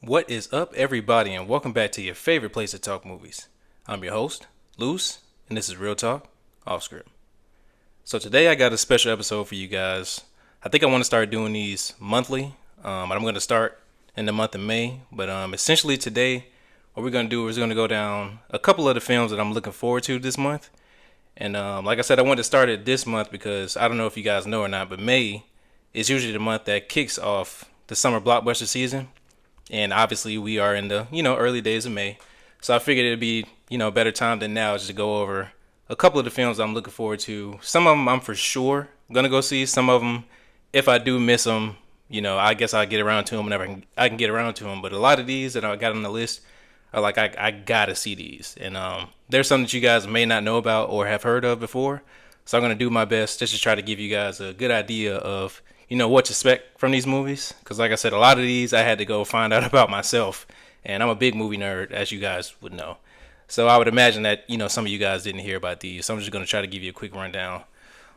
What is up, everybody, and welcome back to your favorite place to talk movies. I'm your host, Luce, and this is Real Talk Off Script. So today I got a special episode for you guys. I think I want to start doing these monthly. I'm going to start in the month of May, but essentially today, what we're going to do is we're going to go down a couple of the films that I'm looking forward to this month. And like I said, I wanted to start it this month because I don't know if you guys know or not, but May is usually the month that kicks off the summer blockbuster season. And obviously we are in the, early days of May. So I figured it'd be, a better time than now just to go over a couple of the films I'm looking forward to. Some of them I'm for sure going to go see. Some of them, if I do miss them, I guess I'll get around to them whenever I can get around to them. But a lot of these that I got on the list are like, I got to see these. And there's some that you guys may not know about or have heard of before. So I'm going to do my best just to try to give you guys a good idea of what to expect from these movies. Because like I said, a lot of these I had to go find out about myself. And I'm a big movie nerd, as you guys would know. So I would imagine that, some of you guys didn't hear about these. So I'm just going to try to give you a quick rundown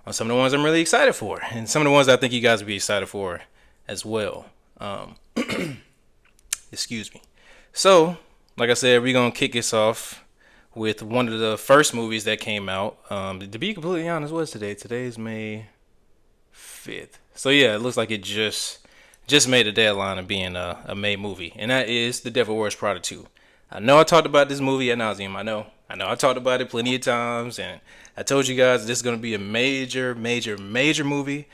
on some of the ones I'm really excited for. And some of the ones I think you guys would be excited for as well. Excuse me. So, like I said, we're going to kick this off with one of the first movies that came out. To be completely honest, what's today? Today's May 5th. So yeah, it looks like it just made a deadline of being a May movie, and that is The Devil Wears Prada 2. I know I talked about this movie ad nauseum. I know I talked about it plenty of times, and I told you guys this is going to be a major movie.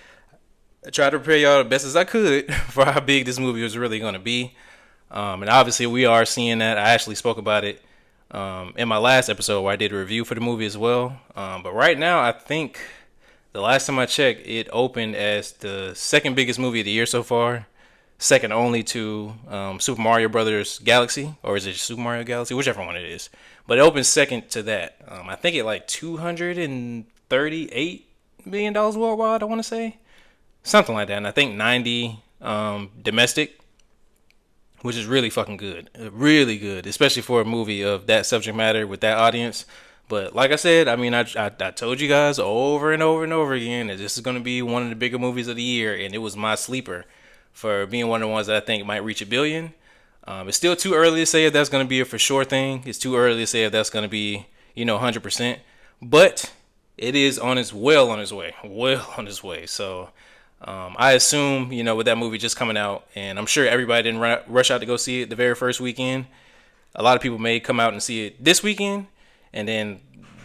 I tried to prepare y'all the best as I could for how big this movie was really going to be. And obviously we are seeing that. I actually spoke about it in my last episode where I did a review for the movie as well. But right now, I think the last time I checked, it opened as the second biggest movie of the year so far, second only to Super Mario Brothers Galaxy, or is it Super Mario Galaxy? Whichever one it is. But it opened second to that. I think it like $238 million worldwide, I want to say. Something like that. And I think 90 domestic, which is really fucking good. Really good, especially for a movie of that subject matter with that audience. But like I said, I mean, I told you guys over and over and over again that this is going to be one of the bigger movies of the year, and it was my sleeper for being one of the ones that I think might reach $1 billion. It's still too early to say if that's going to be a for sure thing. It's too early to say if that's going to be, 100%. But it is on its way. So I assume, with that movie just coming out, and I'm sure everybody didn't rush out to go see it the very first weekend. A lot of people may come out and see it this weekend. And then,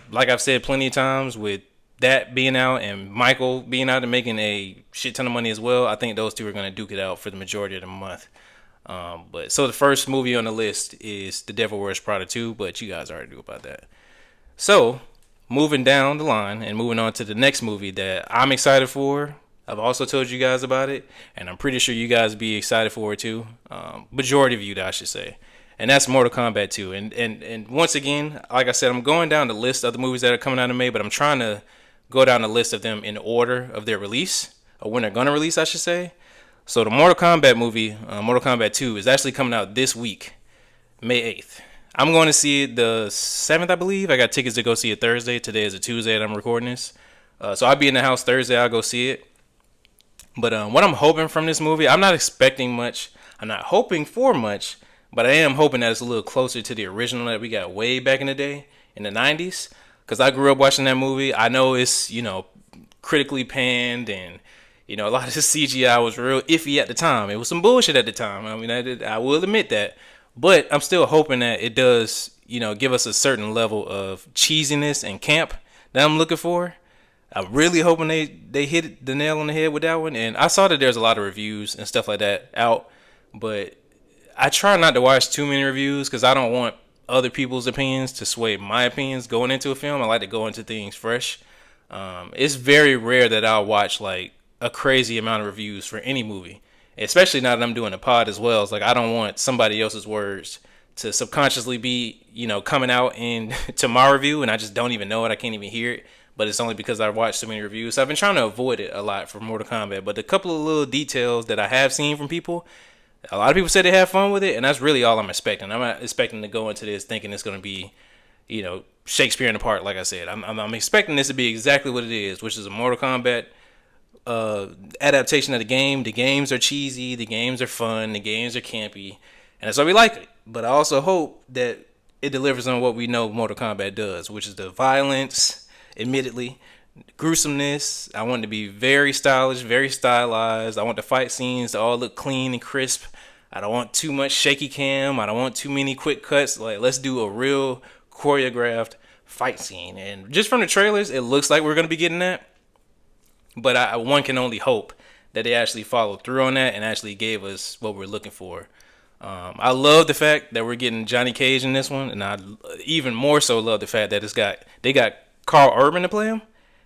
like I've said plenty of times, with that being out and Michael being out and making a shit ton of money as well, I think those two are going to duke it out for the majority of the month. But so the first movie on the list is The Devil Wears Prada 2, but you guys already knew about that. So, moving down the line and moving on to the next movie that I'm excited for. I've also told you guys about it, and I'm pretty sure you guys be excited for it too. Majority of you, I should say. And that's Mortal Kombat 2. And once again, like I said, I'm going down the list of the movies that are coming out in May, but I'm trying to go down the list of them in order of their release, or when they're going to release, I should say. So the Mortal Kombat movie, Mortal Kombat 2, is actually coming out this week, May 8th. I'm going to see it the 7th, I believe. I got tickets to go see it Thursday. Today is a Tuesday that I'm recording this. So I'll be in the house Thursday. I'll go see it. But what I'm hoping from this movie, I'm not expecting much. I'm not hoping for much. But I am hoping that it's a little closer to the original that we got way back in the day, in the 90s. Because I grew up watching that movie. I know it's, critically panned and, a lot of the CGI was real iffy at the time. It was some bullshit at the time. I mean, I will admit that. But I'm still hoping that it does, give us a certain level of cheesiness and camp that I'm looking for. I'm really hoping they hit the nail on the head with that one. And I saw that there's a lot of reviews and stuff like that out. But I try not to watch too many reviews because I don't want other people's opinions to sway my opinions going into a film. I like to go into things fresh. It's very rare that I'll watch like a crazy amount of reviews for any movie, especially now that I'm doing a pod as well. It's like I don't want somebody else's words to subconsciously be, coming out into my review, and I just don't even know it. I can't even hear it. But it's only because I've watched so many reviews. So I've been trying to avoid it a lot for Mortal Kombat. But a couple of little details that I have seen from people, a lot of people said they have fun with it, and that's really all I'm expecting. I'm not expecting to go into this thinking it's going to be, Shakespeare in the Park, like I said. I'm expecting this to be exactly what it is, which is a Mortal Kombat adaptation of the game. The games are cheesy, the games are fun, the games are campy, and that's why we like it. But I also hope that it delivers on what we know Mortal Kombat does, which is the violence, admittedly, gruesomeness. I want it to be very stylish, very stylized. I want the fight scenes to all look clean and crisp. I don't want too much shaky cam. I don't want too many quick cuts. Like, let's do a real choreographed fight scene. And just from the trailers, it looks like we're going to be getting that. But one can only hope that they actually followed through on that and actually gave us what we're looking for. I love the fact that we're getting Johnny Cage in this one, and I even more so love the fact that they got Carl Urban to play him.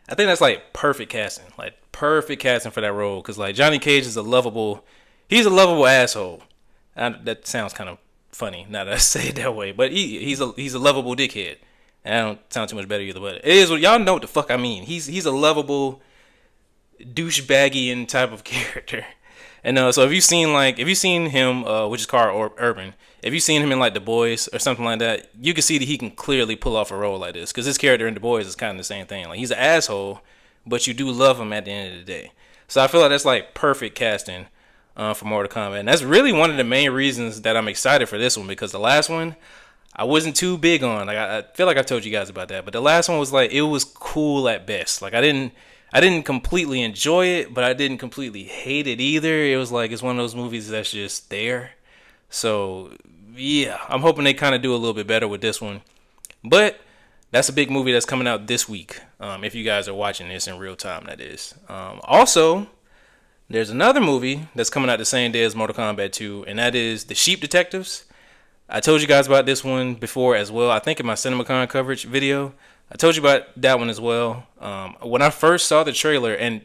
I think that's like perfect casting for that role, because like Johnny Cage is he's a lovable asshole. That sounds kind of funny now that I say it that way, but he's a lovable dickhead. And I don't sound too much better either, but it is what y'all know what the fuck I mean. He's a lovable douchebaggy type of character. And so if you've seen him, which is Carl Urban, if you've seen him in like The Boys or something like that, you can see that he can clearly pull off a role like this, because his character in The Boys is kind of the same thing. Like, he's an asshole, but you do love him at the end of the day. So I feel like that's like perfect casting for Mortal Kombat, and that's really one of the main reasons that I'm excited for this one, because the last one I wasn't too big on. Like, I feel like I told you guys about that, but the last one was like, it was cool at best. Like, I didn't completely enjoy it, but I didn't completely hate it either. It was like, it's one of those movies that's just there. So yeah, I'm hoping they kind of do a little bit better with this one. But that's a big movie that's coming out this week. If you guys are watching this in real time, that is. Also, there's another movie that's coming out the same day as Mortal Kombat 2, and that is The Sheep Detectives. I told you guys about this one before as well. I think in my CinemaCon coverage video, I told you about that one as well. When I first saw the trailer, and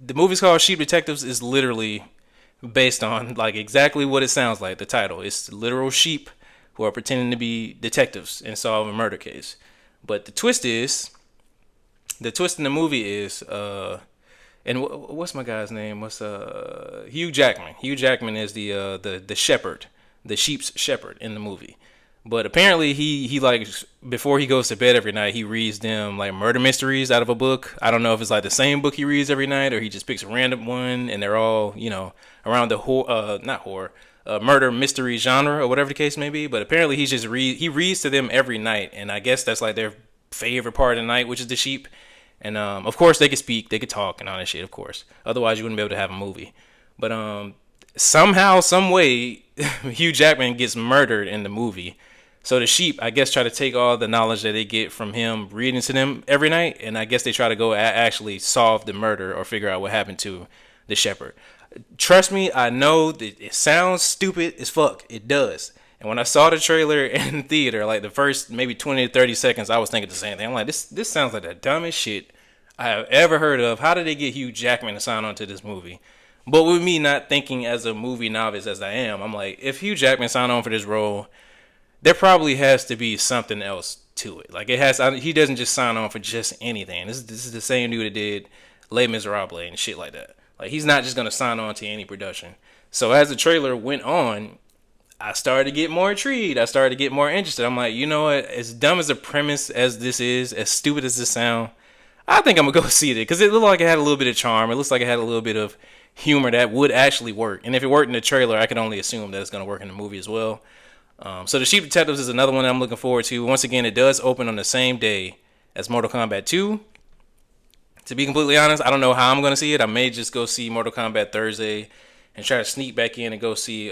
the movie's called Sheep Detectives, is literally based on like exactly what it sounds like. The title, it's literal sheep who are pretending to be detectives and solve a murder case. But the twist in the movie is, and what's my guy's name? What's Hugh Jackman? Hugh Jackman is the shepherd, the sheep's shepherd in the movie. But apparently he like, before he goes to bed every night, he reads them like murder mysteries out of a book. I don't know if it's like the same book he reads every night, or he just picks a random one, and they're all, around the murder mystery genre or whatever the case may be. But apparently he reads to them every night, and I guess that's like their favorite part of the night, which is the sheep. And of course they could speak, they could talk, and all that shit. Of course, otherwise you wouldn't be able to have a movie. But somehow, some way, Hugh Jackman gets murdered in the movie. So the sheep, I guess, try to take all the knowledge that they get from him reading to them every night, and I guess they try to go actually solve the murder or figure out what happened to the shepherd. Trust me, I know that it sounds stupid as fuck. It does. And when I saw the trailer in theater, like the first maybe 20 to 30 seconds, I was thinking the same thing. I'm like, this sounds like the dumbest shit I have ever heard of. How did they get Hugh Jackman to sign on to this movie? But with me not thinking as a movie novice as I am, I'm like, if Hugh Jackman signed on for this role, there probably has to be something else to it. Like, he doesn't just sign on for just anything. This is the same dude that did Les Miserables and shit like that. Like, he's not just gonna sign on to any production. So as the trailer went on, I started to get more intrigued. I started to get more interested. I'm like, you know what? As dumb as a premise as this is, as stupid as this sound, I think I'm gonna go see it, because it looked like it had a little bit of charm. It looks like it had a little bit of humor that would actually work. And if it worked in the trailer, I can only assume that it's gonna work in the movie as well. So The Sheep Detectives is another one that I'm looking forward to. Once again, it does open on the same day as Mortal Kombat 2. To be completely honest, I don't know how I'm going to see it. I may just go see Mortal Kombat Thursday and try to sneak back in and go see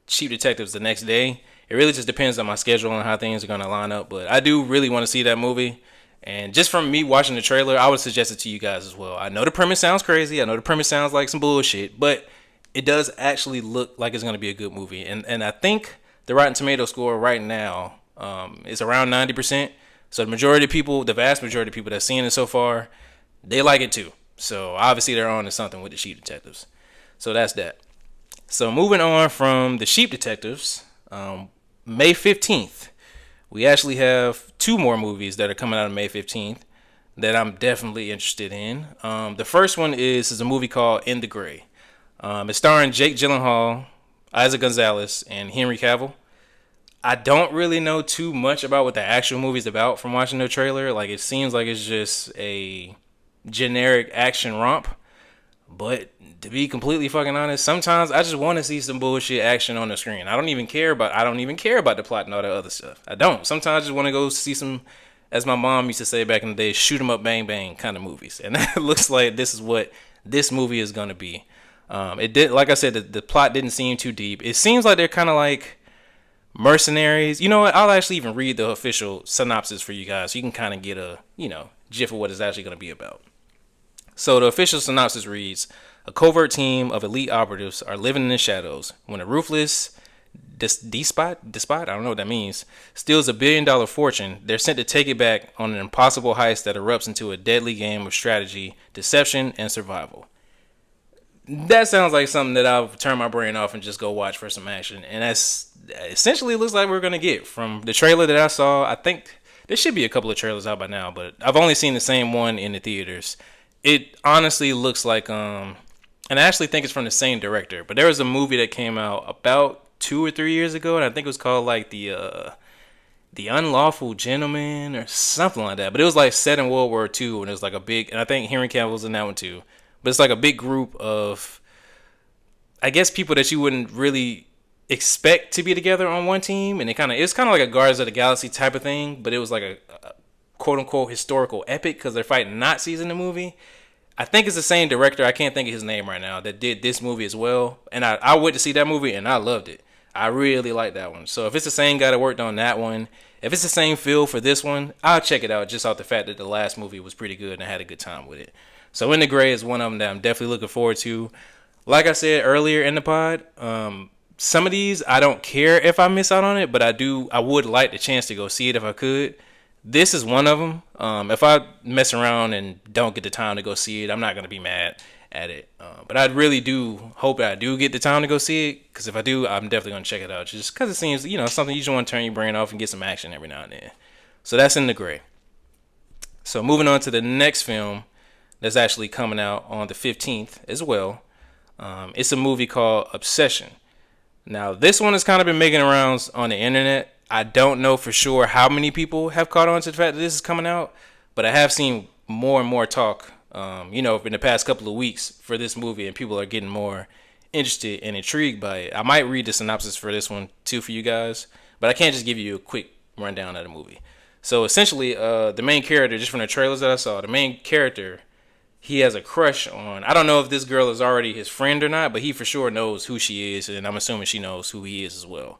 Sheep Detectives the next day. It really just depends on my schedule and how things are going to line up. But I do really want to see that movie. And just from me watching the trailer, I would suggest it to you guys as well. I know the premise sounds crazy. I know the premise sounds like some bullshit. But it does actually look like it's going to be a good movie. And I think the Rotten Tomato score right now is around 90%. So the vast majority of people that's seen it so far, they like it too. So obviously they're on to something with the Sheep Detectives. So that's that. So moving on from the Sheep Detectives, May 15th, we actually have 2 more movies that are coming out on May 15th that I'm definitely interested in. The first one is a movie called In the Gray. It's starring Jake Gyllenhaal, Isaac Gonzalez, and Henry Cavill. I don't really know too much about what the actual movie's about from watching the trailer. Like, it seems like it's just a generic action romp. But to be completely fucking honest, sometimes I just want to see some bullshit action on the screen. I don't even care about the plot and all that other stuff. I don't. Sometimes I just want to go see some, as my mom used to say back in the day, shoot 'em up, bang bang kind of movies. And that looks like this is what this movie is gonna be. It did, like I said, the plot didn't seem too deep. It seems like they're kind of like mercenaries. You know what? I'll actually even read the official synopsis for you guys, so you can kind of get a gif of what it's actually gonna be about. So the official synopsis reads: a covert team of elite operatives are living in the shadows when a ruthless despot, I don't know what that means, steals $1 billion fortune. They're sent to take it back on an impossible heist that erupts into a deadly game of strategy, deception, and survival. That sounds like something that I'll turn my brain off and just go watch for some action. And that's essentially looks like we're going to get from the trailer that I saw. I think there should be a couple of trailers out by now, but I've only seen the same one in the theaters. It honestly looks like and I actually think it's from the same director, but there was a movie that came out about 2 or 3 years ago, and I think it was called like the Unlawful Gentleman or something like that. But it was like set in World War II, and it was like a big, and I think Henry Cavill was in that one too. But it's like a big group of, I guess, people that you wouldn't really expect to be together on one team, and it's kind of like a Guardians of the Galaxy type of thing, but it was like a quote unquote historical epic because they're fighting Nazis in the movie. I think it's the same director. I can't think of his name right now that did this movie as well. And I went to see that movie and I loved it. I really like that one. So if it's the same guy that worked on that one, if it's the same feel for this one, I'll check it out just off the fact that the last movie was pretty good and I had a good time with it. So In the Gray is one of them that I'm definitely looking forward to. Like I said earlier in the pod, some of these I don't care if I miss out on it, but I would like the chance to go see it if I could. This is one of them. If I mess around and don't get the time to go see it, I'm not gonna be mad at it. But I really do hope that I do get the time to go see it, because if I do, I'm definitely gonna check it out. Just because it seems, something you just want to turn your brain off and get some action every now and then. So that's In the Gray. So moving on to the next film that's actually coming out on the 15th as well. It's a movie called Obsession. Now this one has kind of been making rounds on the internet. I don't know for sure how many people have caught on to the fact that this is coming out, but I have seen more and more talk, in the past couple of weeks for this movie, and people are getting more interested and intrigued by it. I might read the synopsis for this one too for you guys, but I can't just give you a quick rundown of the movie. So essentially, the main character, just from the trailers that I saw, the main character, he has a crush on, I don't know if this girl is already his friend or not, but he for sure knows who she is, and I'm assuming she knows who he is as well.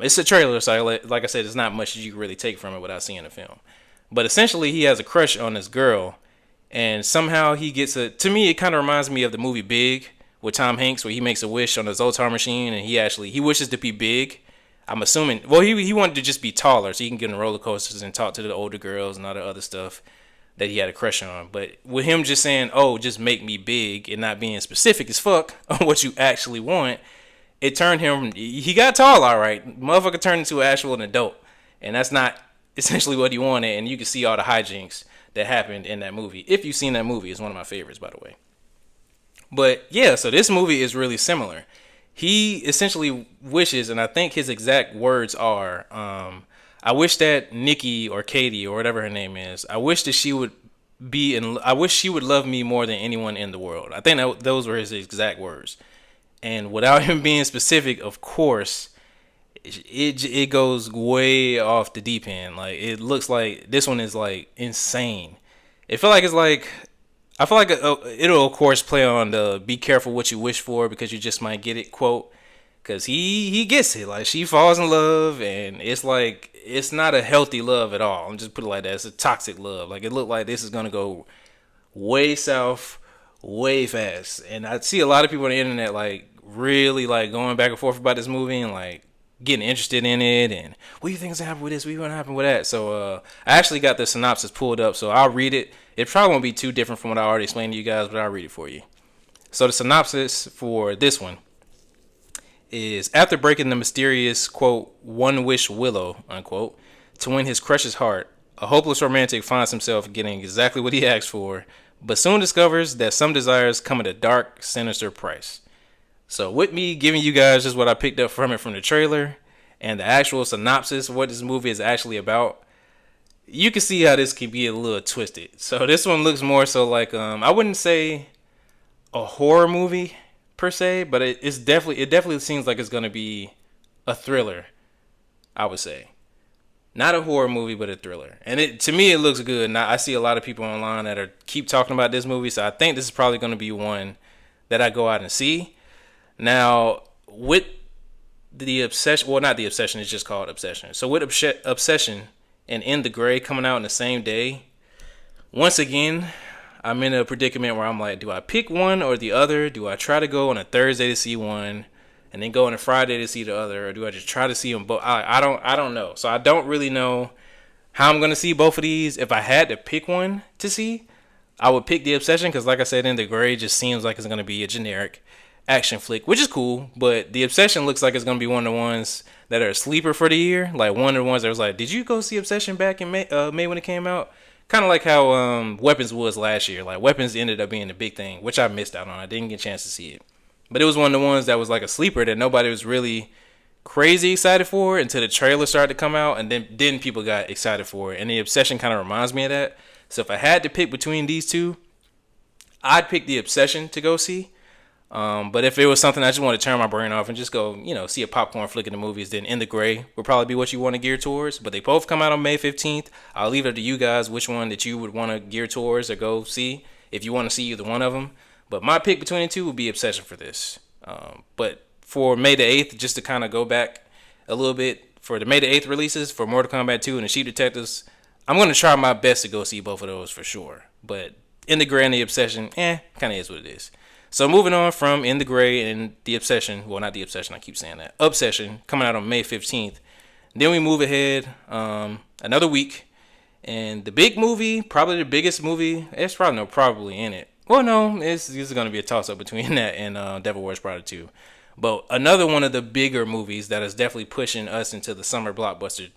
It's a trailer, so like I said, there's not much that you can really take from it without seeing the film. But essentially, he has a crush on this girl, and somehow he gets to me, it kind of reminds me of the movie Big with Tom Hanks, where he makes a wish on the Zoltar machine, and he wishes to be big. I'm assuming, well, he wanted to just be taller so he can get on roller coasters and talk to the older girls and all the other stuff that he had a crush on. But with him just saying, oh, just make me big, and not being specific as fuck on what you actually want, it turned him, he got tall, all right. Motherfucker turned into an actual adult. And that's not essentially what he wanted. And you can see all the hijinks that happened in that movie. If you've seen that movie, it's one of my favorites, by the way. But yeah, so this movie is really similar. He essentially wishes, and I think his exact words are, I wish that Nikki or Katie or whatever her name is, I wish that she would I wish she would love me more than anyone in the world. I think those were his exact words. And without him being specific, of course, it goes way off the deep end. Like, it looks like this one is like insane. I feel like it'll of course play on the "be careful what you wish for because you just might get it" quote. Cause he gets it. Like, she falls in love, and it's like it's not a healthy love at all. I'm just put it like that. It's a toxic love. Like, it looked like this is gonna go way south, way fast. And I see a lot of people on the internet like really like going back and forth about this movie and like getting interested in it, and what do you think is gonna happen with this? What do you want to happen with that? So I actually got the synopsis pulled up, so I'll read it. It probably won't be too different from what I already explained to you guys, but I'll read it for you. So the synopsis for this one is: after breaking the mysterious quote one wish willow unquote to win his crush's heart, a hopeless romantic finds himself getting exactly what he asked for, but soon discovers that some desires come at a dark, sinister price. So with me giving you guys just what I picked up from it from the trailer and the actual synopsis of what this movie is actually about, you can see how this can be a little twisted. So this one looks more so like, I wouldn't say a horror movie per se, but it definitely seems like it's gonna be a thriller. I would say not a horror movie, but a thriller. And it to me it looks good. Now I see a lot of people online that are keep talking about this movie, so I think this is probably gonna be one that I go out and see. Now with the obsession, well not the obsession, it's just called Obsession. So with Obsession and In the Gray coming out in the same day, once again I'm in a predicament where I'm like, do I pick one or the other? Do I try to go on a Thursday to see one, and then go on a Friday to see the other, or do I just try to see them both? I don't know. So I don't really know how I'm gonna see both of these. If I had to pick one to see, I would pick the Obsession because, like I said, In the Gray just seems like it's gonna be a generic action flick, which is cool. But the Obsession looks like it's gonna be one of the ones that are a sleeper for the year. Like one of the ones that was like, did you go see Obsession back in May when it came out? Kind of like how Weapons was last year. Like Weapons ended up being the big thing, which I missed out on. I didn't get a chance to see it, but it was one of the ones that was like a sleeper that nobody was really crazy excited for until the trailer started to come out, and then people got excited for it. And the Obsession kind of reminds me of that. So if I had to pick between these two, I'd pick the Obsession to go see. But if it was something I just want to turn my brain off and just go, see a popcorn flick in the movies, then In the Gray would probably be what you want to gear towards. But they both come out on May 15th. I'll leave it to you guys which one that you would want to gear towards or go see if you want to see either one of them. But my pick between the two would be Obsession for this. But for May the 8th, just to kind of go back a little bit, for the May the 8th releases for Mortal Kombat 2 and the Sheep Detectives, I'm going to try my best to go see both of those for sure. But In the Gray and the Obsession, kind of is what it is. So moving on from In the Gray and the Obsession, well not the Obsession, I keep saying that, Obsession, coming out on May 15th. Then we move ahead another week, and the big movie, probably the biggest movie, there's probably no probably in it. Well, no, this is going to be a toss-up between that and Devil Wears Prada 2. But another one of the bigger movies that is definitely pushing us into the summer blockbuster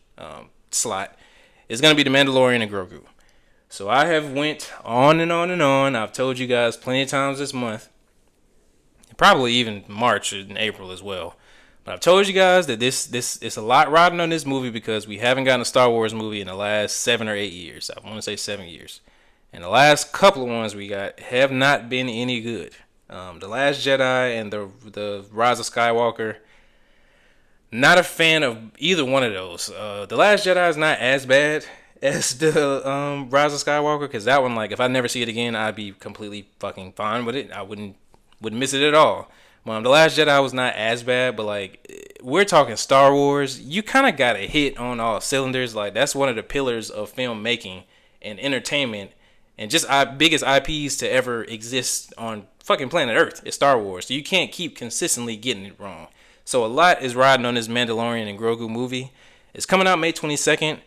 slot is going to be The Mandalorian and Grogu. So I have went on and on and on. I've told you guys plenty of times this month, probably even March and April as well. But I've told you guys that this is a lot riding on this movie because we haven't gotten a Star Wars movie in the last 7 or 8 years. I want to say 7 years. And the last couple of ones we got have not been any good. The Last Jedi and the Rise of Skywalker. Not a fan of either one of those. The Last Jedi is not as bad as the Rise of Skywalker, because that one, like, if I never see it again, I'd be completely fucking fine with it. I wouldn't miss it at all. The Last Jedi was not as bad, but like we're talking Star Wars, you kind of got to hit on all cylinders. Like that's one of the pillars of filmmaking and entertainment, and just biggest IPs to ever exist on fucking planet Earth is Star Wars. So you can't keep consistently getting it wrong. So a lot is riding on this Mandalorian and Grogu movie. It's coming out May 22nd.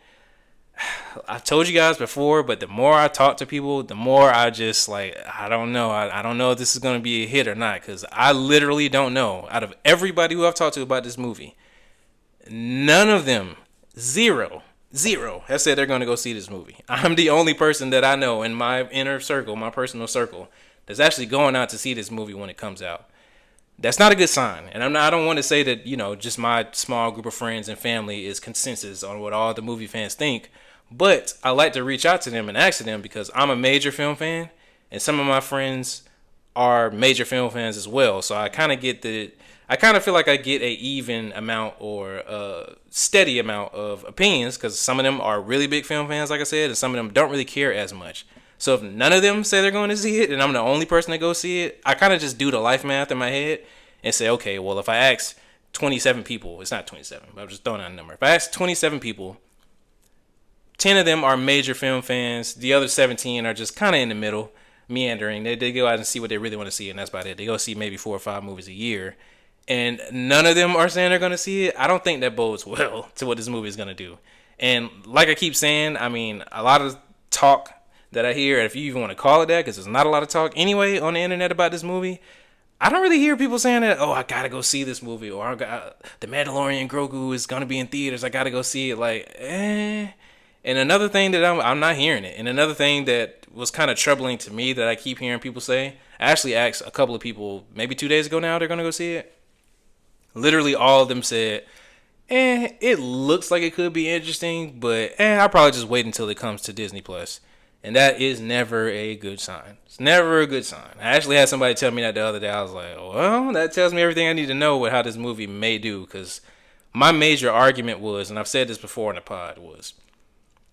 I've told you guys before, but the more I talk to people, the more I just like, I don't know. I don't know if this is going to be a hit or not, because I literally don't know. Out of everybody who I've talked to about this movie, none of them, zero, have said they're going to go see this movie. I'm the only person that I know in my inner circle, my personal circle, that's actually going out to see this movie when it comes out. That's not a good sign. And I don't want to say that, just my small group of friends and family is consensus on what all the movie fans think. But I like to reach out to them and ask them because I'm a major film fan, and some of my friends are major film fans as well. So I kind of feel like I get a even amount or a steady amount of opinions, because some of them are really big film fans, like I said, and some of them don't really care as much. So if none of them say they're going to see it, and I'm the only person to go see it, I kind of just do the life math in my head and say, okay, well, if I ask 27 people, it's not 27, but I'm just throwing out a number. If I ask 27 people, 10 of them are major film fans. The other 17 are just kind of in the middle, meandering. They go out and see what they really want to see, and that's about it. They go see maybe 4 or 5 movies a year, and none of them are saying they're going to see it. I don't think that bodes well to what this movie is going to do. And like I keep saying, I mean, a lot of talk that I hear, if you even want to call it that, because there's not a lot of talk anyway on the internet about this movie, I don't really hear people saying that, oh, I got to go see this movie, or The Mandalorian Grogu is going to be in theaters, I got to go see it. Like, And another thing that I'm not hearing it. And another thing that was kind of troubling to me that I keep hearing people say, I actually asked a couple of people maybe 2 days ago now they're going to go see it. Literally all of them said, it looks like it could be interesting, but I'll probably just wait until it comes to Disney Plus. And that is never a good sign. It's never a good sign. I actually had somebody tell me that the other day. I was like, well, that tells me everything I need to know with how this movie may do. Because my major argument was, and I've said this before in the pod, was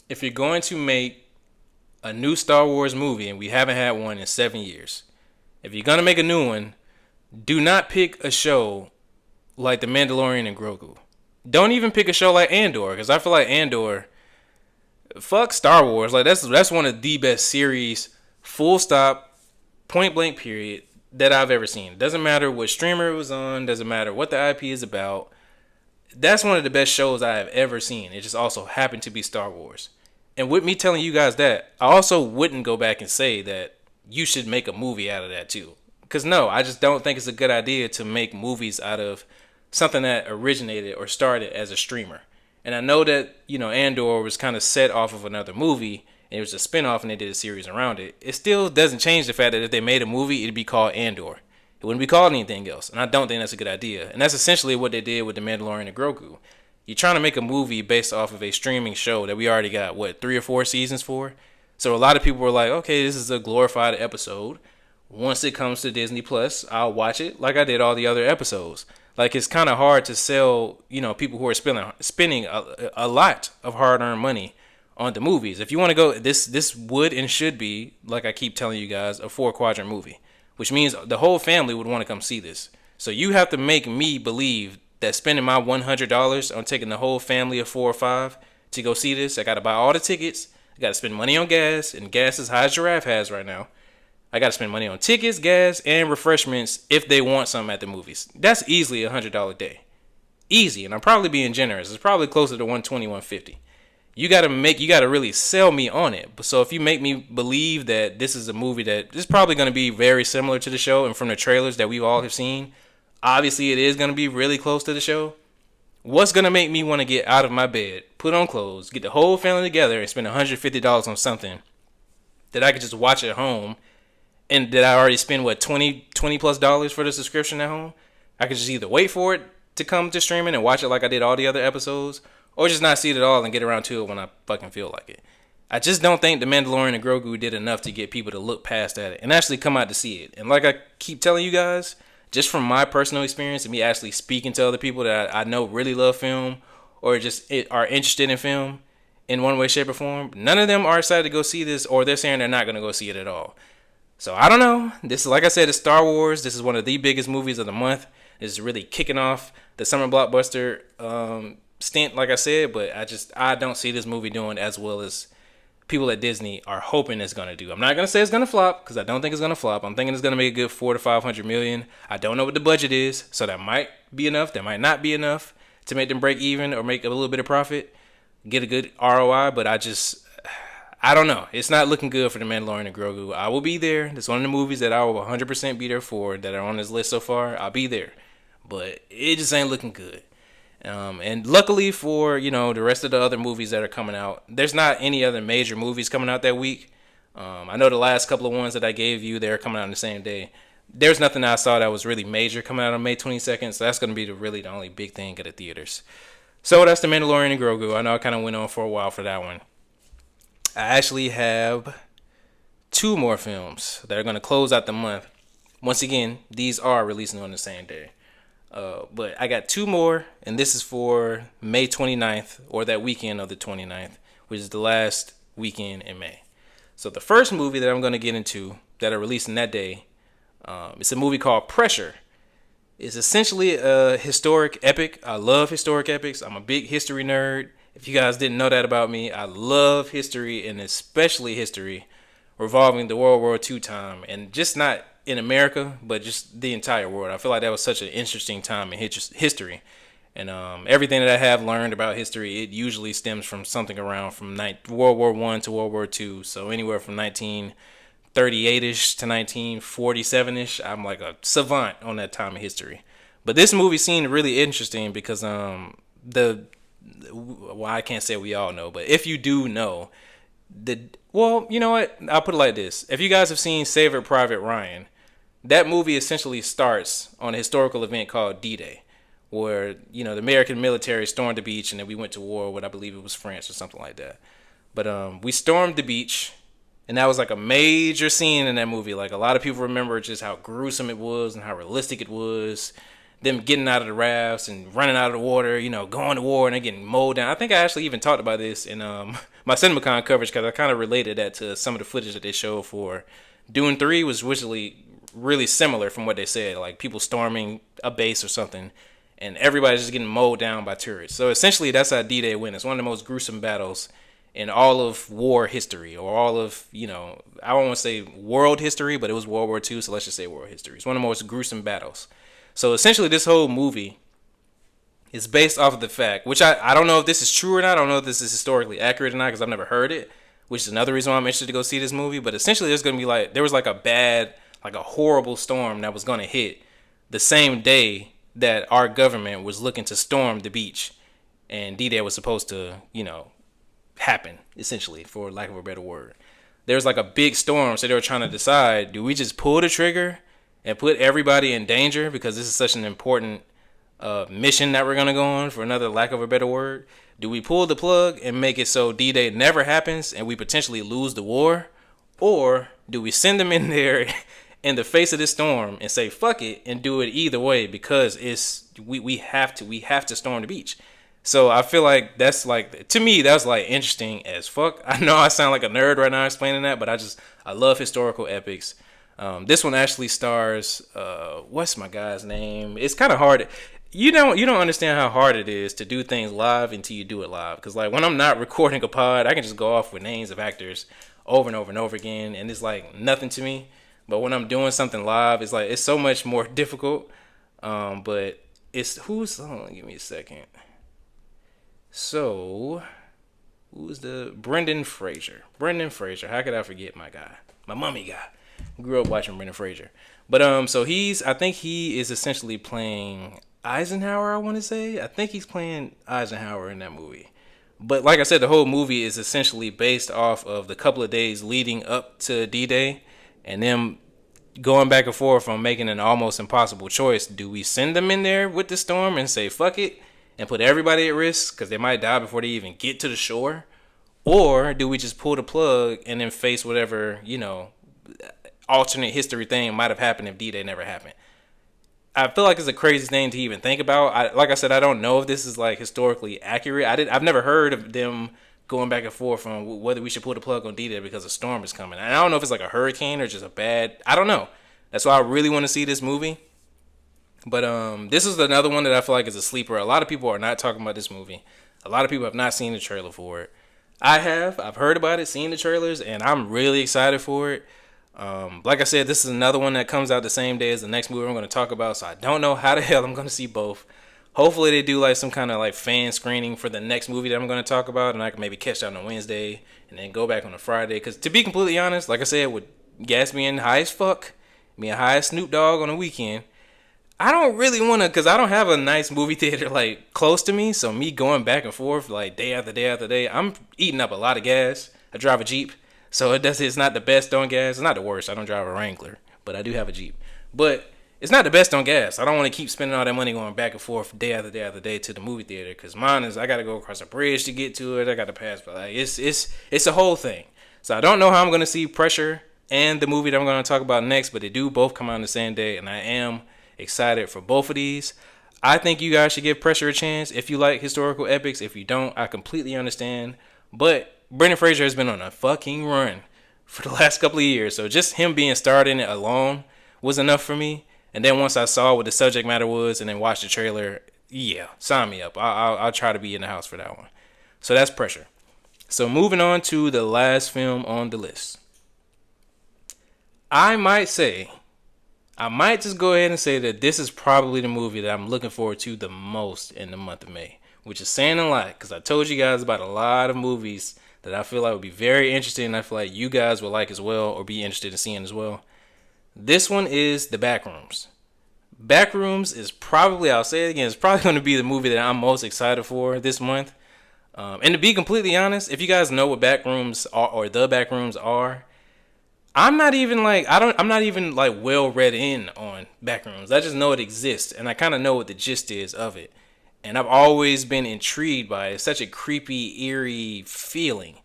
if you're going to make a new Star Wars movie, and we haven't had one in 7 years, if you're going to make a new one, do not pick a show like The Mandalorian and Grogu. Don't even pick a show like Andor, because I feel like Andor, fuck Star Wars. Like that's one of the best series, full stop, point blank period, that I've ever seen. Doesn't matter what streamer it was on, doesn't matter what the IP is about. That's one of the best shows I have ever seen. It just also happened to be Star Wars. And with me telling you guys that, I also wouldn't go back and say that you should make a movie out of that too. Because no, I just don't think it's a good idea to make movies out of something that originated or started as a streamer. And I know that, Andor was kind of set off of another movie, and it was a spinoff, and they did a series around it. It still doesn't change the fact that if they made a movie, it'd be called Andor. It wouldn't be called anything else. And I don't think that's a good idea. And that's essentially what they did with The Mandalorian and Grogu. You're trying to make a movie based off of a streaming show that we already got, 3 or 4 seasons for? So a lot of people were like, okay, this is a glorified episode. Once it comes to Disney Plus, I'll watch it like I did all the other episodes. Like, it's kind of hard to sell, people who are spending a lot of hard-earned money on the movies. If you want to go, this would and should be, like I keep telling you guys, a 4-quadrant movie, which means the whole family would want to come see this. So you have to make me believe that spending my $100 on taking the whole family of 4 or 5 to go see this, I got to buy all the tickets, I got to spend money on gas, and gas is high as Giraffe has right now. I got to spend money on tickets, gas, and refreshments if they want something at the movies. That's easily $100 day. Easy, and I'm probably being generous. It's probably closer to 120, 150. You got to really sell me on it. So if you make me believe that this is a movie that is probably going to be very similar to the show, and from the trailers that we all have seen, obviously it is going to be really close to the show. What's going to make me want to get out of my bed, put on clothes, get the whole family together, and spend $150 on something that I could just watch at home? And did I already spend, $20 plus for the subscription at home? I could just either wait for it to come to streaming and watch it like I did all the other episodes, or just not see it at all and get around to it when I fucking feel like it. I just don't think The Mandalorian and Grogu did enough to get people to look past at it and actually come out to see it. And like I keep telling you guys, just from my personal experience and me actually speaking to other people that I know really love film or just are interested in film in one way, shape, or form, none of them are excited to go see this, or they're saying they're not going to go see it at all. So I don't know. This is, like I said, it's Star Wars. This is one of the biggest movies of the month. This is really kicking off the summer blockbuster stint, like I said. But I don't see this movie doing as well as people at Disney are hoping it's gonna do. I'm not gonna say it's gonna flop, because I don't think it's gonna flop. I'm thinking it's gonna make a good 400 to 500 million. I don't know what the budget is, so that might be enough. That might not be enough to make them break even or make a little bit of profit, get a good ROI. But I don't know. It's not looking good for The Mandalorian and Grogu. I will be there. It's one of the movies that I will 100% be there for that are on this list so far. I'll be there. But it just ain't looking good. And luckily for, the rest of the other movies that are coming out, there's not any other major movies coming out that week. I know the last couple of ones that I gave you, they're coming out on the same day. There's nothing I saw that was really major coming out on May 22nd. So that's going to be really the only big thing at the theaters. So that's The Mandalorian and Grogu. I know I kind of went on for a while for that one. I actually have 2 more films that are going to close out the month. Once again, these are releasing on the same day. But I got 2 more, and this is for May 29th, or that weekend of the 29th, which is the last weekend in May. So the first movie that I'm going to get into that are releasing that day, it's a movie called Pressure. It's essentially a historic epic. I love historic epics. I'm a big history nerd. If you guys didn't know that about me, I love history, and especially history revolving the World War II time, and just not in America, but just the entire world. I feel like that was such an interesting time in history, and everything that I have learned about history, it usually stems from something around from World War I to World War II, so anywhere from 1938-ish to 1947-ish. I'm like a savant on that time of history. But this movie seemed really interesting because I can't say we all know, but if you do know, you know what? I'll put it like this. If you guys have seen Saving Private Ryan, that movie essentially starts on a historical event called D-Day, where, the American military stormed the beach and then we went to war with, I believe it was France or something like that. But we stormed the beach And that was like a major scene in that movie. Like a lot of people remember just how gruesome it was and how realistic it was. Them getting out of the rafts and running out of the water, going to war and they getting mowed down. I think I actually even talked about this in my CinemaCon coverage because I kind of related that to some of the footage that they showed for Dune 3 was visually really similar from what they said. Like people storming a base or something and everybody's just getting mowed down by turrets. So essentially that's how D-Day went. It's one of the most gruesome battles in all of war history or all of, I don't want to say world history, but it was World War II, so let's just say world history. It's one of the most gruesome battles. So essentially this whole movie is based off of the fact, which I don't know if this is true or not. I don't know if this is historically accurate or not because I've never heard it, which is another reason why I'm interested to go see this movie. But essentially there's going to be there was like a bad, like a horrible storm that was going to hit the same day that our government was looking to storm the beach. And D-Day was supposed to, happen, essentially, for lack of a better word. There was like a big storm, so they were trying to decide, do we just pull the trigger and put everybody in danger because this is such an important mission that we're going to go on, for another lack of a better word? Do we pull the plug and make it so D-Day never happens and we potentially lose the war? Or do we send them in there in the face of this storm and say fuck it and do it either way because we have to storm the beach? So I feel like that's like, to me, that's like interesting as fuck. I know I sound like a nerd right now explaining that, but I love historical epics. This one actually stars, what's my guy's name? It's kind of hard. You don't understand how hard it is to do things live until you do it live. Cause like when I'm not recording a pod, I can just go off with names of actors over and over and over again. And it's like nothing to me. But when I'm doing something live, it's so much more difficult. But hold on, give me a second. So, who's Brendan Fraser? Brendan Fraser. How could I forget my guy? My mummy guy. Grew up watching Brendan Fraser. But so I think he is essentially playing Eisenhower, I want to say. I think he's playing Eisenhower in that movie. But like I said, the whole movie is essentially based off of the couple of days leading up to D-Day and them going back and forth on making an almost impossible choice. Do we send them in there with the storm and say fuck it and put everybody at risk because they might die before they even get to the shore? Or do we just pull the plug and then face whatever, alternate history thing might have happened if D-Day never happened? I feel like it's a crazy thing to even think about. Like I said, I don't know if this is like historically accurate. I've never heard of them going back and forth on whether we should pull the plug on D-Day because a storm is coming. And I don't know if it's like a hurricane or just I don't know. That's why I really want to see this movie. But this is another one that I feel like is a sleeper. A lot of people are not talking about this movie. A lot of people have not seen the trailer for it. I've heard about it, seen the trailers, and I'm really excited for it. Like I said, this is another one that comes out the same day as the next movie I'm going to talk about, so I don't know how the hell I'm going to see both. Hopefully they do like some kind of like fan screening for the next movie that I'm going to talk about, and I can maybe catch that on a Wednesday and then go back on a Friday. Because to be completely honest, like I said, with gas being high as fuck, being high as Snoop Dogg on the weekend, I don't really want to, because I don't have a nice movie theater like close to me. So me going back and forth like day after day after day, I'm eating up a lot of gas. I drive a Jeep, so it's not the best on gas. It's not the worst. I don't drive a Wrangler, but I do have a Jeep. But it's not the best on gas. I don't want to keep spending all that money going back and forth day after day after day to the movie theater, because mine is I got to go across a bridge to get to it. I got to pass, but like it's a whole thing. So I don't know how I'm going to see Pressure and the movie that I'm going to talk about next, but they do both come out on the same day, and I am excited for both of these. I think you guys should give Pressure a chance if you like historical epics. If you don't, I completely understand. But Brendan Fraser has been on a fucking run for the last couple of years, so just him being starred in it alone was enough for me. And then once I saw what the subject matter was and then watched the trailer, yeah, sign me up. I'll try to be in the house for that one. So that's Pressure. So moving on to the last film on the list. I might just go ahead and say that this is probably the movie that I'm looking forward to the most in the month of May, which is saying a lot, because I told you guys about a lot of movies that I feel like would be very interesting and I feel like you guys would like as well or be interested in seeing as well. This one is The Backrooms. Backrooms is probably, I'll say it again, it's probably going to be the movie that I'm most excited for this month. And to be completely honest, if you guys know what Backrooms are or The Backrooms are, I'm not even like well read in on Backrooms. I just know it exists and I kind of know what the gist is of it. And I've always been intrigued by it. It's such a creepy, eerie feeling.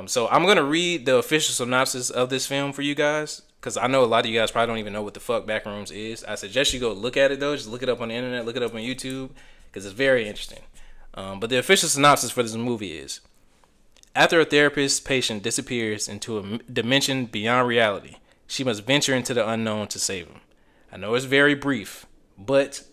So I'm gonna read the official synopsis of this film for you guys because I know a lot of you guys probably don't even know what the fuck Backrooms is. I suggest you go look at it though. Just look it up on the internet, look it up on YouTube because it's very interesting. But the official synopsis for this movie is: after a therapist's patient disappears into a dimension beyond reality, she must venture into the unknown to save him. I know it's very brief, but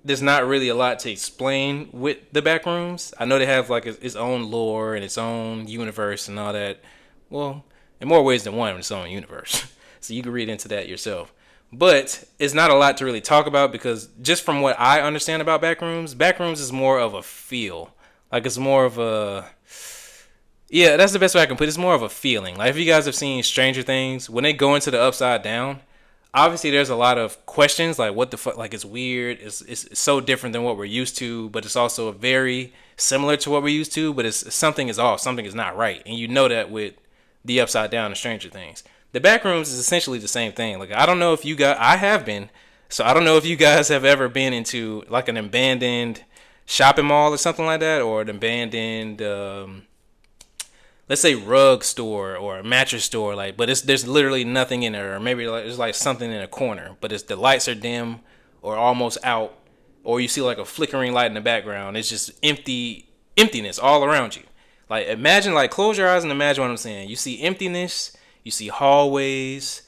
there's not really a lot to explain with the Backrooms. I know they have like its own lore and its own universe and all that. Well, in more ways than one, its own universe. So you can read into that yourself. But it's not a lot to really talk about because just from what I understand about Backrooms is more of a feel. Like it's more of a, yeah, that's the best way I can put it. It's more of a feeling. Like if you guys have seen Stranger Things, when they go into the Upside Down, obviously there's a lot of questions like what the fuck, like it's weird, it's so different than what we're used to, but it's also very similar to what we're used to, but it's something is off, something is not right, and you know that with the Upside Down and Stranger Things. The Backrooms is essentially the same thing. Like I don't know if you guys, I have been, so I don't know if you guys have ever been into like an abandoned shopping mall or something like that, or an abandoned let's say rug store or a mattress store, like, but there's literally nothing in there, or maybe like, there's like something in a corner, but it's the lights are dim or almost out, or you see like a flickering light in the background. It's just emptiness all around you. Like imagine, like close your eyes and imagine what I'm saying. You see emptiness, you see hallways.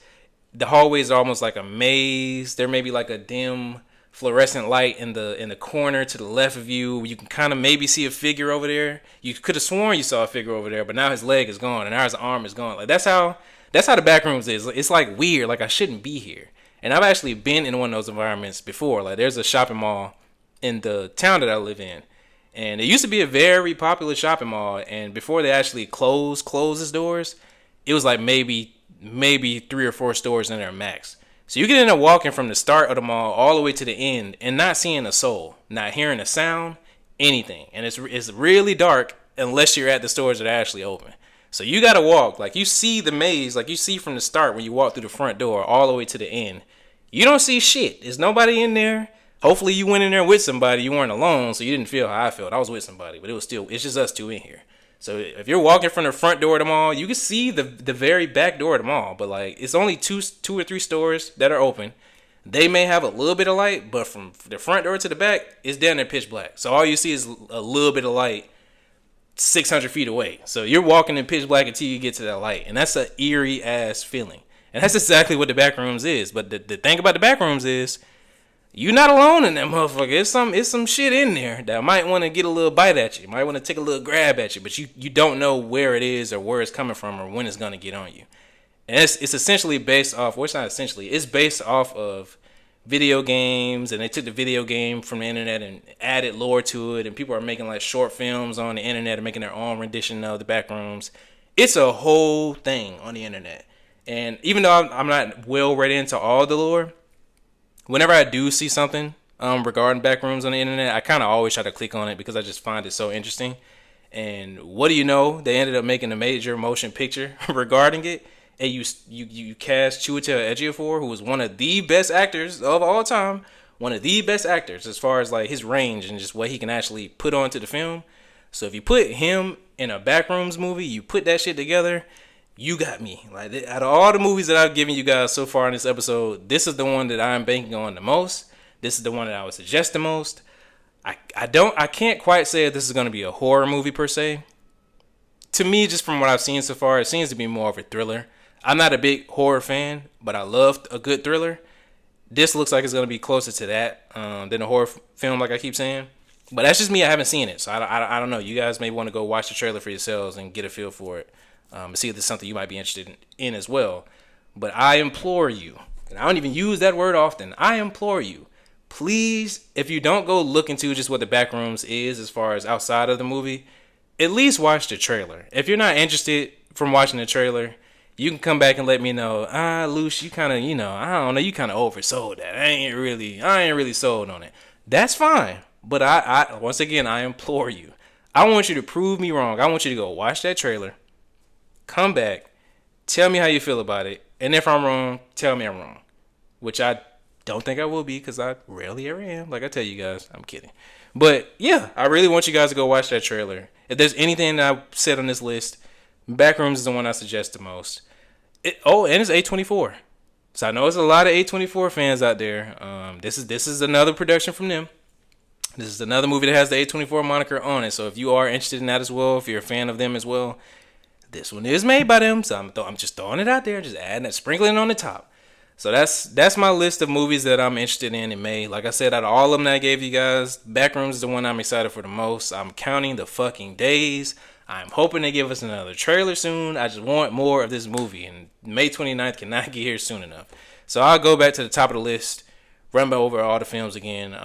The hallways are almost like a maze. There may be like a dim fluorescent light in the corner to the left of you. You can kind of maybe see a figure over there. You could have sworn you saw a figure over there, but now his leg is gone and now his arm is gone. Like that's how the Backrooms is. It's like weird. Like I shouldn't be here. And I've actually been in one of those environments before. Like there's a shopping mall in the town that I live in, and it used to be a very popular shopping mall. And before they actually closed its doors, it was like maybe 3 or 4 stores in there max. So you can end up walking from the start of the mall all the way to the end and not seeing a soul, not hearing a sound, anything. And it's really dark unless you're at the stores that are actually open. So you got to walk. Like you see the maze, like you see from the start when you walk through the front door all the way to the end. You don't see shit. There's nobody in there. Hopefully you went in there with somebody. You weren't alone, so you didn't feel how I felt. I was with somebody, but it's just us two in here. So if you're walking from the front door of the mall, you can see the very back door of the mall, but like it's only two or three stores that are open. They may have a little bit of light, but from the front door to the back, it's down there pitch black. So all you see is a little bit of light 600 feet away. So you're walking in pitch black until you get to that light, and that's an eerie ass feeling. And that's exactly what the Backrooms is. But the thing about the Backrooms is, you're not alone in that motherfucker. It's some shit in there that might want to get a little bite at you. Might want to take a little grab at you, but you don't know where it is or where it's coming from or when it's gonna get on you. And it's essentially based off. Well, it's not essentially. It's based off of video games, and they took the video game from the internet and added lore to it. And people are making like short films on the internet and making their own rendition of the Backrooms. It's a whole thing on the internet. And even though I'm not well read into all the lore, whenever I do see something regarding Backrooms on the internet, I kind of always try to click on it because I just find it so interesting. And what do you know? They ended up making a major motion picture regarding it. And you cast Chiwetel Ejiofor, who was one of the best actors of all time, one of the best actors as far as like his range and just what he can actually put onto the film. So if you put him in a Backrooms movie, you put that shit together, you got me. Like out of all the movies that I've given you guys so far in this episode, this is the one that I'm banking on the most. This is the one that I would suggest the most. I can't quite say if this is going to be a horror movie per se. To me, just from what I've seen so far, it seems to be more of a thriller. I'm not a big horror fan, but I love a good thriller. This looks like it's going to be closer to that than a horror film, like I keep saying. But that's just me. I haven't seen it, so I don't know. You guys may want to go watch the trailer for yourselves and get a feel for it. See if there's something you might be interested in as well. But I implore you, and I don't even use that word often, I implore you, please, if you don't go look into just what the Backrooms is as far as outside of the movie, at least watch the trailer. If you're not interested from watching the trailer, you can come back and let me know, Luce, you kind of, I don't know, you kind of oversold that. I ain't really sold on it. That's fine. But I once again, I implore you. I want you to prove me wrong. I want you to go watch that trailer. Come back, tell me how you feel about it, and if I'm wrong, tell me I'm wrong, which I don't think I will be because I rarely ever am. Like I tell you guys, I'm kidding. But yeah, I really want you guys to go watch that trailer. If there's anything that I said on this list Backrooms is the one I suggest the most. And it's A24. So I know there's a lot of A24 fans out there. This is another production from them. This is another movie that has the A24 moniker on it. So if you are interested in that as well, if you're a fan of them as well, this one is made by them. So I'm just throwing it out there, just adding it, sprinkling it on the top. So that's my list of movies that I'm interested in May. Like I said, out of all of them that I gave you guys, Backrooms is the one I'm excited for the most. I'm counting the fucking days. I'm hoping they give us another trailer soon. I just want more of this movie, and May 29th cannot get here soon enough. So I'll go back to the top of the list, run over all the films again.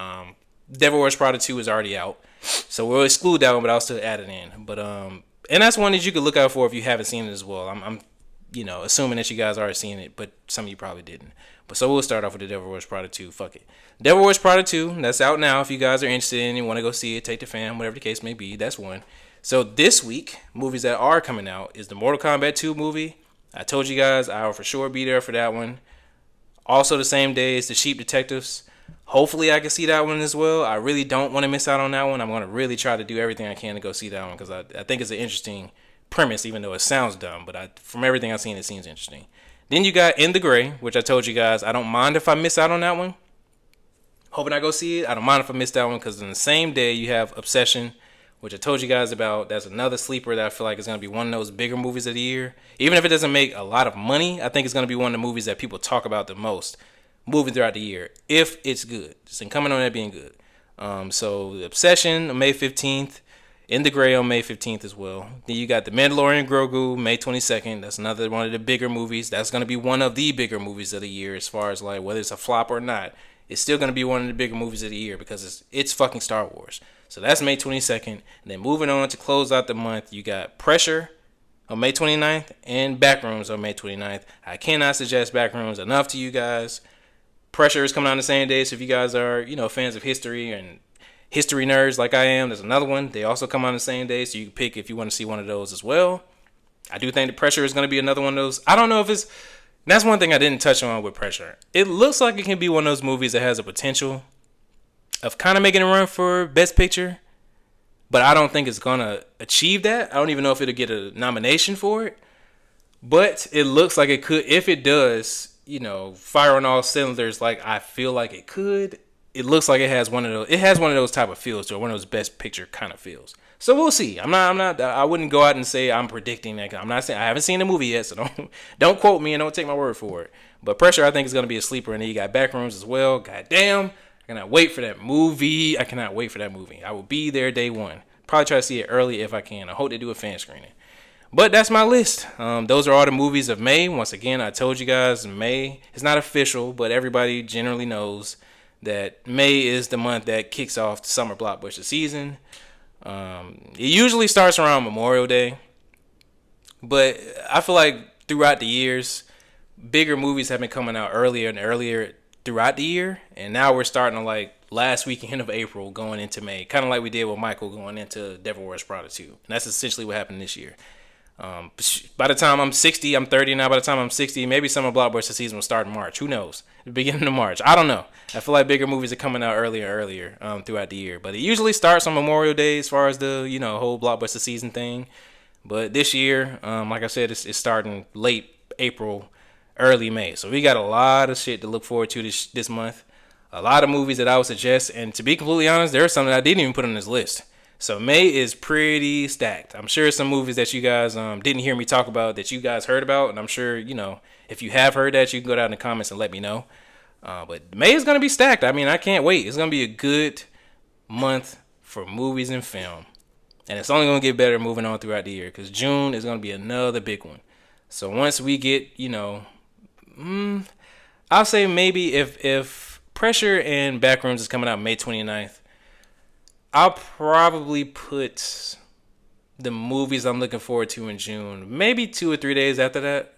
Devil Wears Prada 2 is already out, so we'll exclude that one, but I'll still add it in. But and that's one that you could look out for if you haven't seen it as well. I'm assuming that you guys already seen it, but some of you probably didn't. But so we'll start off with the Devil Wears Prada 2. Fuck it. Devil Wears Prada 2, that's out now. If you guys are interested in it, want to go see it, take the fam, whatever the case may be, that's one. So this week, movies that are coming out is the Mortal Kombat 2 movie. I told you guys I will for sure be there for that one. Also the same day as the Sheep Detectives. Hopefully I can see that one as well. I really don't want to miss out on that one. I'm going to really try to do everything I can to go see that one because I think it's an interesting premise, even though it sounds dumb. But from everything I've seen, it seems interesting. Then you got In the Gray, which I told you guys I don't mind if I miss out on that one. Hoping I go see it. I don't mind if I miss that one because in the same day you have Obsession, which I told you guys about. That's another sleeper that I feel like is going to be one of those bigger movies of the year. Even if it doesn't make a lot of money, I think it's going to be one of the movies that people talk about the most moving throughout the year, if it's good. It's incumbent on that being good. So Obsession on May 15th, In the Gray on May 15th as well. Then you got The Mandalorian Grogu May 22nd. That's another one of the bigger movies. That's going to be one of the bigger movies of the year as far as like whether it's a flop or not. It's still going to be one of the bigger movies of the year because it's fucking Star Wars. So that's May 22nd. And then moving on to close out the month, you got Pressure on May 29th and Backrooms on May 29th. I cannot suggest Backrooms enough to you guys. Pressure is coming out on the same day, so if you guys are, fans of history and history nerds like I am, there's another one. They also come out on the same day, so you can pick if you want to see one of those as well. I do think the Pressure is going to be another one of those. I don't know if it's... That's one thing I didn't touch on with Pressure. It looks like it can be one of those movies that has a potential of kind of making a run for Best Picture, but I don't think it's going to achieve that. I don't even know if it'll get a nomination for it, but it looks like it could. If it does, fire on all cylinders like I feel like it could, it looks like it has one of those type of feels to it, one of those Best Picture kind of feels. So we'll see. I wouldn't go out and say I'm predicting that. I'm not saying I haven't seen the movie yet, so don't quote me and don't take my word for it. But Pressure, I think, is going to be a sleeper, and then you got Backrooms as well. God damn. I cannot wait for that movie. I will be there day one. Probably try to see it early if I can. I hope they do a fan screening. But that's my list. Those are all the movies of May. Once again, I told you guys May is not official, but everybody generally knows that May is the month that kicks off the summer blockbuster season. It usually starts around Memorial Day, but I feel like throughout the years, bigger movies have been coming out earlier and earlier throughout the year, and now we're starting to like last weekend of April going into May, kind of like we did with Michael going into Devil Wears Prada 2, and that's essentially what happened this year. By the time I'm 60, I'm 30 now. By the time I'm 60, maybe summer blockbuster season will start in March. Who knows? The beginning of March. I don't know. I feel like bigger movies are coming out earlier and earlier throughout the year, but it usually starts on Memorial Day as far as the whole blockbuster season thing. But this year, like I said, it's starting late April, early May. So we got a lot of shit to look forward to this month. A lot of movies that I would suggest, and to be completely honest, there are some that I didn't even put on this list. So May is pretty stacked. I'm sure some movies that you guys didn't hear me talk about that you guys heard about, and I'm sure if you have heard that, you can go down in the comments and let me know. But May is gonna be stacked. I mean, I can't wait. It's gonna be a good month for movies and film, and it's only gonna get better moving on throughout the year because June is gonna be another big one. So once we get, I'll say maybe if Pressure and Backrooms is coming out May 29th, I'll probably put the movies I'm looking forward to in June, maybe 2 or 3 days after that.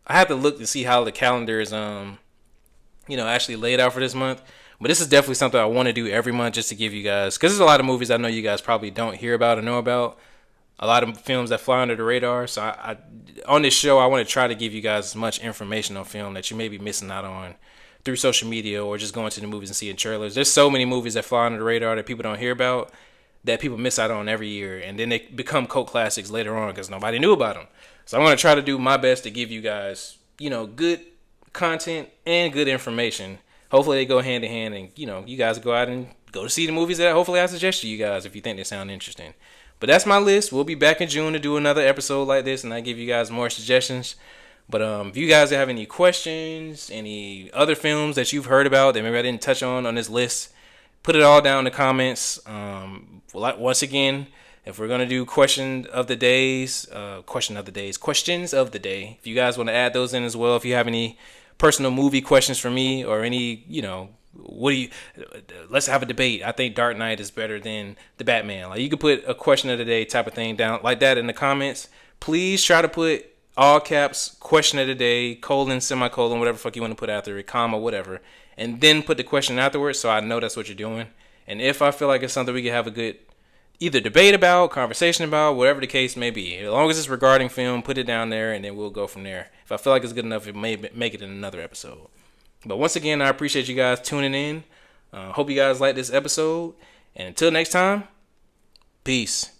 I have to look to see how the calendar is, actually laid out for this month. But this is definitely something I want to do every month just to give you guys, because there's a lot of movies I know you guys probably don't hear about or know about. A lot of films that fly under the radar. So I on this show, I want to try to give you guys as much information on film that you may be missing out on through social media or just going to the movies and seeing trailers. There's so many movies that fly under the radar that people don't hear about that people miss out on every year, and then they become cult classics later on because nobody knew about them. So I'm gonna try to do my best to give you guys, good content and good information. Hopefully they go hand in hand, and you guys go out and go to see the movies that hopefully I suggest to you guys if you think they sound interesting. But that's my list. We'll be back in June to do another episode like this, and I give you guys more suggestions. But if you guys have any questions, any other films that you've heard about that maybe I didn't touch on this list, put it all down in the comments. Once again, if we're gonna do questions of the day, if you guys want to add those in as well, if you have any personal movie questions for me or any, what do you? Let's have a debate. I think Dark Knight is better than the Batman. Like, you could put a question of the day type of thing down like that in the comments. Please try to put all caps, question of the day, colon, semicolon, whatever fuck you want to put after it, comma, whatever, and then put the question afterwards so I know that's what you're doing. And if I feel like it's something we can have a good either debate about, conversation about, whatever the case may be, as long as it's regarding film, put it down there and then we'll go from there. If I feel like it's good enough, it may make it in another episode. But once again, I appreciate you guys tuning in. Hope you guys like this episode. And until next time, peace.